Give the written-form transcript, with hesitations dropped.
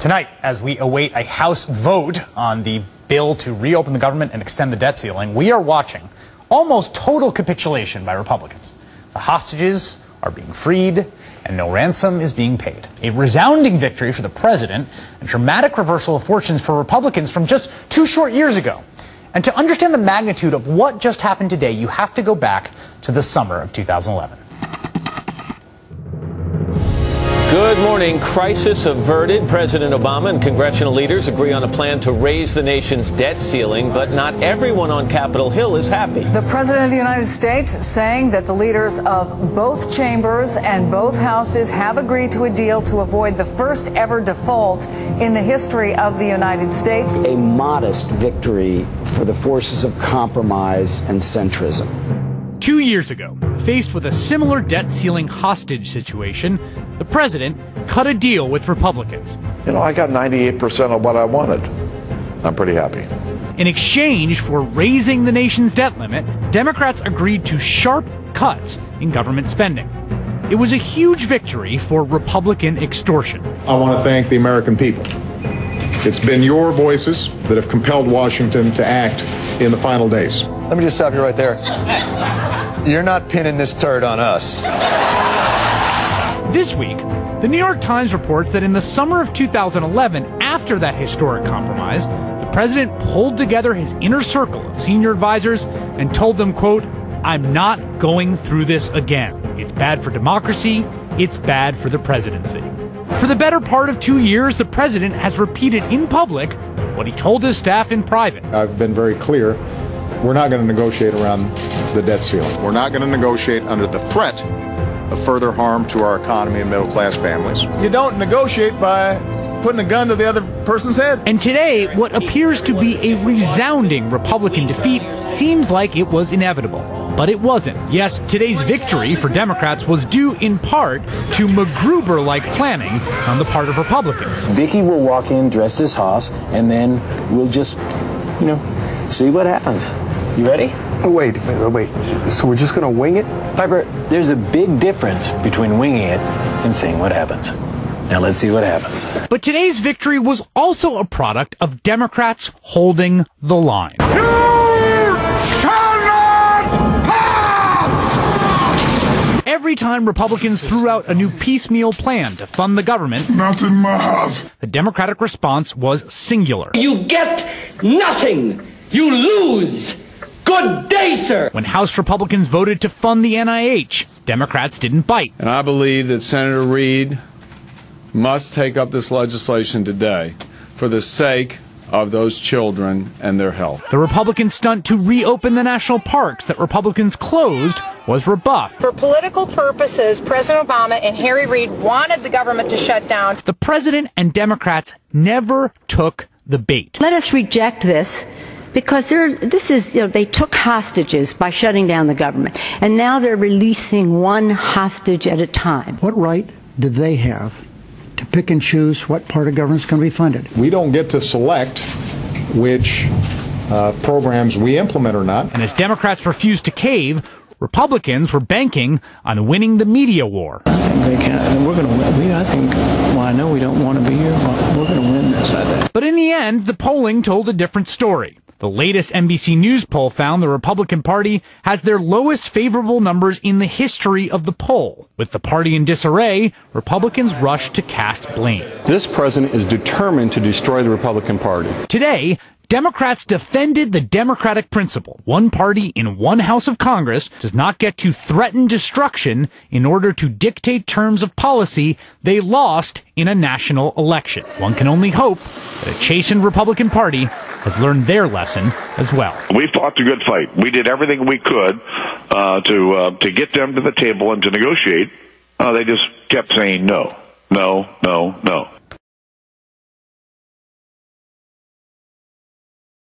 Tonight, as we await a House vote on the bill to reopen the government and extend the debt ceiling, we are watching almost total capitulation by Republicans. The hostages are being freed and no ransom is being paid. A resounding victory for the president, a dramatic reversal of fortunes for Republicans from just 2 short years ago. And to understand the magnitude of what just happened today, you have to go back to the summer of 2011. Good morning. Crisis averted. President Obama and congressional leaders agree on a plan to raise the nation's debt ceiling, but not everyone on Capitol Hill is happy. The President of the United States saying that the leaders of both chambers and both houses have agreed to a deal to avoid the first ever default in the history of the United States. A modest victory for the forces of compromise and centrism. 2 years ago, faced with a similar debt ceiling hostage situation, the president cut a deal with Republicans. You know, I got 98% of what I wanted. I'm pretty happy. In exchange for raising the nation's debt limit, Democrats agreed to sharp cuts in government spending. It was a huge victory for Republican extortion. I want to thank the American people. It's been your voices that have compelled Washington to act in the final days. Let me just stop you right there. You're not pinning this turd on us. This week, the New York Times reports that in the summer of 2011, after that historic compromise, the president pulled together his inner circle of senior advisors and told them, quote, "I'm not going through this again. It's bad for democracy. It's bad for the presidency." For the better part of 2 years, the president has repeated in public what he told his staff in private. I've been very clear. We're not going to negotiate around the debt ceiling. We're not going to negotiate under the threat of further harm to our economy and middle-class families. You don't negotiate by putting a gun to the other person's head. And today, what appears to be a resounding Republican defeat seems like it was inevitable. But it wasn't. Yes, today's victory for Democrats was due in part to MacGruber-like planning on the part of Republicans. Vicky will walk in dressed as Haas, and then we'll just, see what happens. You ready? Wait. So we're just going to wing it? Piper, there's a big difference between winging it and seeing what happens. Now let's see what happens. But today's victory was also a product of Democrats holding the line. Every time Republicans threw out a new piecemeal plan to fund the government, not in my house, the Democratic response was singular. You get nothing. You lose. Good day, sir. When House Republicans voted to fund the NIH, Democrats didn't bite. And I believe that Senator Reid must take up this legislation today for the sake of those children and their health. The Republican stunt to reopen the national parks that Republicans closed was rebuffed. For political purposes, President Obama and Harry Reid wanted the government to shut down. The president and Democrats never took the bait. Let us reject this because they took hostages by shutting down the government, and now they're releasing one hostage at a time. What right do they have to pick and choose what part of government is going to be funded? We don't get to select which programs we implement or not. And as Democrats refused to cave, Republicans were banking on winning the media war. They can't, and we're going to win. I think, I know we don't want to be here, but we're going to win this, I think. But in the end, the polling told a different story. The latest NBC News poll found the Republican Party has their lowest favorable numbers in the history of the poll. With the party in disarray, Republicans rushed to cast blame. This president is determined to destroy the Republican Party. Today, Democrats defended the democratic principle. One party in one house of Congress does not get to threaten destruction in order to dictate terms of policy they lost in a national election. One can only hope that a chastened Republican Party has learned their lesson as well. We fought the good fight. We did everything we could to get them to the table and to negotiate. They just kept saying no, no, no, no.